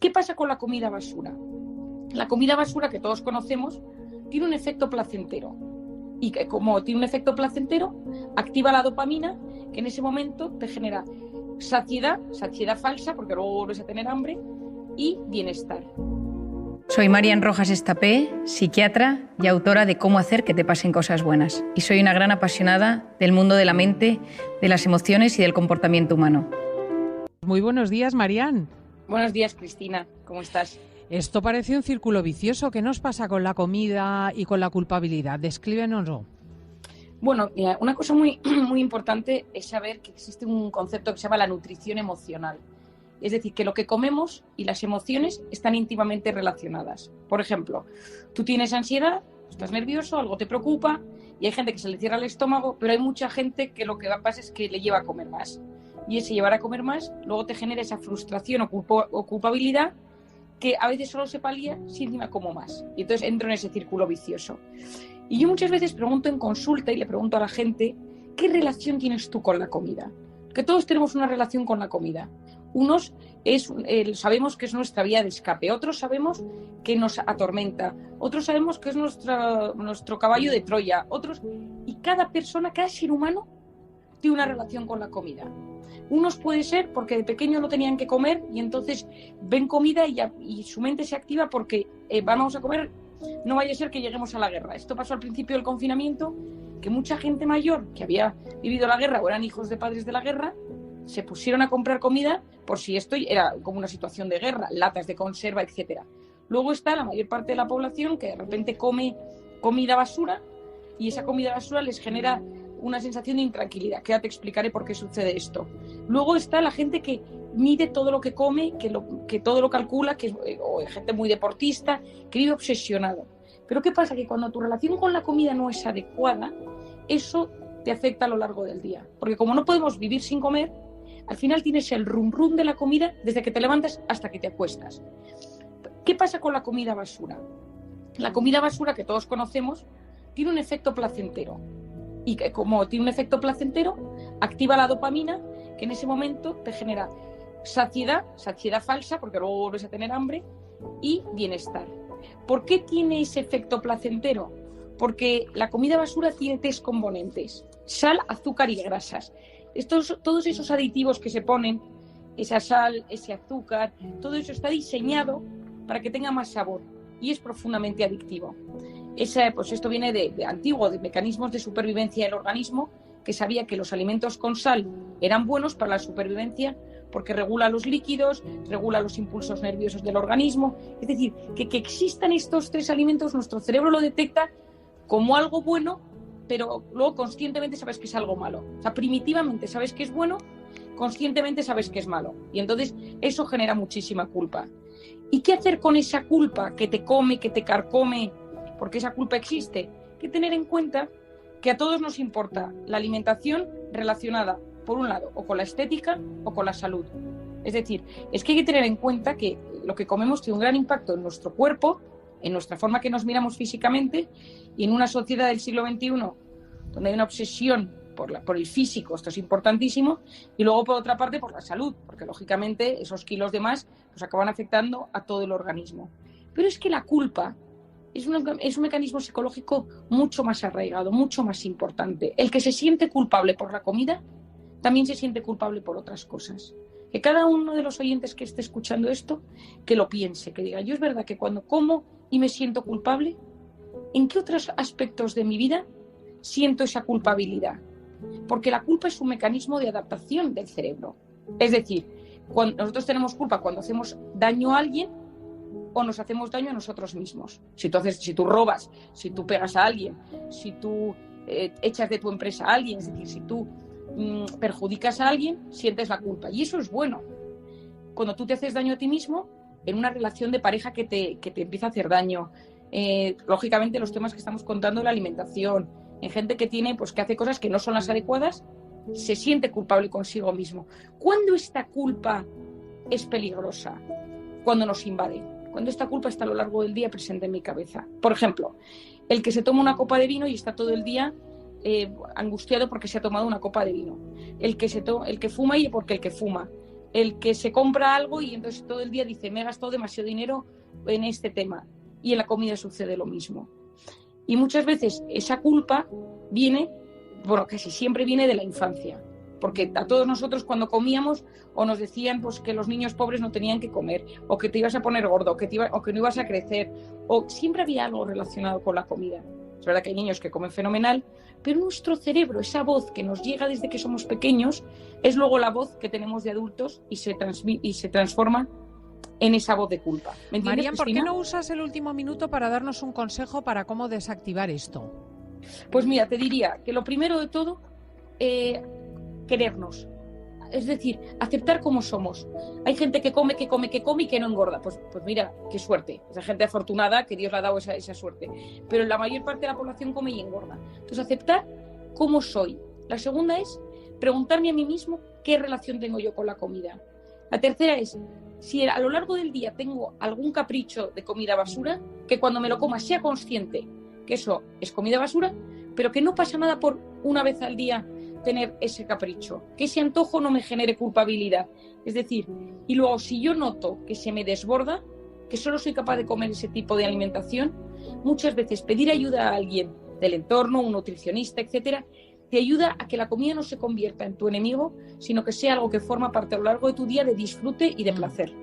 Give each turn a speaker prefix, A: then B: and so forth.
A: ¿Qué pasa con la comida basura? La comida basura que todos conocemos tiene un efecto placentero. Y que como tiene un efecto placentero, activa la dopamina, que en ese momento te genera saciedad falsa, porque luego vuelves a tener hambre, y bienestar.
B: Soy Marian Rojas Estapé, psiquiatra y autora de Cómo hacer que te pasen cosas buenas. Y soy una gran apasionada del mundo de la mente, de las emociones y del comportamiento humano.
C: Muy buenos días, Marian.
A: Buenos días, Cristina. ¿Cómo estás?
C: Esto parece un círculo vicioso. ¿Qué nos pasa con la comida y con la culpabilidad? Descríbenoslo.
A: Bueno, mira, una cosa muy importante es saber que existe un concepto que se llama la nutrición emocional. Es decir, que lo que comemos y las emociones están íntimamente relacionadas. Por ejemplo, tú tienes ansiedad, estás nervioso, algo te preocupa y hay gente que se le cierra el estómago, pero hay mucha gente que lo que pasa es que le lleva a comer más. Y ese llevar a comer más luego te genera esa frustración o culpabilidad que a veces solo se palía si encima como más. Y entonces entro en ese círculo vicioso. Y yo muchas veces pregunto en consulta y le pregunto a la gente, ¿qué relación tienes tú con la comida? Que todos tenemos una relación con la comida. Unos sabemos que es nuestra vía de escape, otros sabemos que nos atormenta, otros sabemos que es nuestro caballo de Troya, y cada persona, cada ser humano tiene una relación con la comida. Unos puede ser porque de pequeño no tenían que comer y entonces ven comida y su mente se activa porque vamos a comer, no vaya a ser que lleguemos a la guerra. Esto pasó al principio del confinamiento, que mucha gente mayor que había vivido la guerra o eran hijos de padres de la guerra, se pusieron a comprar comida por si esto era como una situación de guerra, latas de conserva, etcétera. Luego está la mayor parte de la población que de repente come comida basura y esa comida basura les genera una sensación de intranquilidad, que ya te explicaré por qué sucede esto. Luego está la gente que mide todo lo que come, que todo lo calcula, o gente muy deportista, que vive obsesionado. Pero ¿qué pasa? Que cuando tu relación con la comida no es adecuada, eso te afecta a lo largo del día. Porque como no podemos vivir sin comer, al final tienes el rum rum de la comida desde que te levantas hasta que te acuestas. ¿Qué pasa con la comida basura? La comida basura que todos conocemos tiene un efecto placentero. Y que como tiene un efecto placentero, activa la dopamina, que en ese momento te genera saciedad falsa, porque luego vuelves a tener hambre, y bienestar. ¿Por qué tiene ese efecto placentero? Porque la comida basura tiene 3 componentes: sal, azúcar y grasas. Todos esos aditivos que se ponen, esa sal, ese azúcar, todo eso está diseñado para que tenga más sabor y es profundamente adictivo. Pues esto viene de antiguo, de mecanismos de supervivencia del organismo, que sabía que los alimentos con sal eran buenos para la supervivencia porque regula los líquidos, regula los impulsos nerviosos del organismo. Es decir, que existan estos 3 alimentos, nuestro cerebro lo detecta como algo bueno, pero luego conscientemente sabes que es algo malo. O sea, primitivamente sabes que es bueno, conscientemente sabes que es malo. Y entonces eso genera muchísima culpa. ¿Y qué hacer con esa culpa que te come, que te carcome? Porque esa culpa existe. Hay que tener en cuenta que a todos nos importa la alimentación relacionada, por un lado, o con la estética o con la salud. Es decir, es que hay que tener en cuenta que lo que comemos tiene un gran impacto en nuestro cuerpo, en nuestra forma que nos miramos físicamente, y en una sociedad del siglo XXI donde hay una obsesión por el físico, esto es importantísimo, y luego por otra parte por la salud, porque lógicamente esos kilos de más pues acaban afectando a todo el organismo. Pero es que la culpa es un mecanismo psicológico mucho más arraigado, mucho más importante. El que se siente culpable por la comida también se siente culpable por otras cosas. Que cada uno de los oyentes que esté escuchando esto, que lo piense, que diga, yo es verdad que cuando como y me siento culpable, ¿en qué otros aspectos de mi vida siento esa culpabilidad? Porque la culpa es un mecanismo de adaptación del cerebro. Es decir, cuando nosotros tenemos culpa cuando hacemos daño a alguien o nos hacemos daño a nosotros mismos. Si tú robas, si tú pegas a alguien, si tú echas de tu empresa a alguien, es decir, si tú perjudicas a alguien, sientes la culpa. Y eso es bueno. Cuando tú te haces daño a ti mismo, en una relación de pareja que te empieza a hacer daño, lógicamente los temas que estamos contando de la alimentación, en gente que que hace cosas que no son las adecuadas, se siente culpable consigo mismo. ¿Cuándo esta culpa es peligrosa? Cuando nos invade. Cuando esta culpa está a lo largo del día presente en mi cabeza. Por ejemplo, el que se toma una copa de vino y está todo el día angustiado porque se ha tomado una copa de vino. El que fuma y porque el que fuma. el que se compra algo y entonces todo el día dice, me he gastado demasiado dinero en este tema. Y en la comida sucede lo mismo. Y muchas veces esa culpa viene, bueno, casi siempre viene de la infancia. Porque a todos nosotros cuando comíamos o nos decían pues, que los niños pobres no tenían que comer, o que te ibas a poner gordo, o que no ibas a crecer, o siempre había algo relacionado con la comida. Es verdad que hay niños que comen fenomenal, pero nuestro cerebro, esa voz que nos llega desde que somos pequeños, es luego la voz que tenemos de adultos y se transforma en esa voz de culpa. ¿Me entiendes,
C: Marian, ¿por qué
A: Cristina?
C: no usas el último minuto para darnos un consejo para cómo desactivar esto?
A: Pues mira, te diría que lo primero de todo, querernos. Es decir, aceptar cómo somos. Hay gente que come y que no engorda. Pues mira, qué suerte. Esa gente afortunada que Dios le ha dado esa suerte. Pero la mayor parte de la población come y engorda. Entonces, aceptar cómo soy. La segunda es preguntarme a mí mismo qué relación tengo yo con la comida. La tercera es, si a lo largo del día tengo algún capricho de comida basura, que cuando me lo coma sea consciente que eso es comida basura, pero que no pasa nada por una vez al día tener ese capricho, que ese antojo no me genere culpabilidad. Es decir, y luego si yo noto que se me desborda, que solo soy capaz de comer ese tipo de alimentación, muchas veces pedir ayuda a alguien del entorno, un nutricionista, etcétera, te ayuda a que la comida no se convierta en tu enemigo, sino que sea algo que forma parte a lo largo de tu día de disfrute y de placer.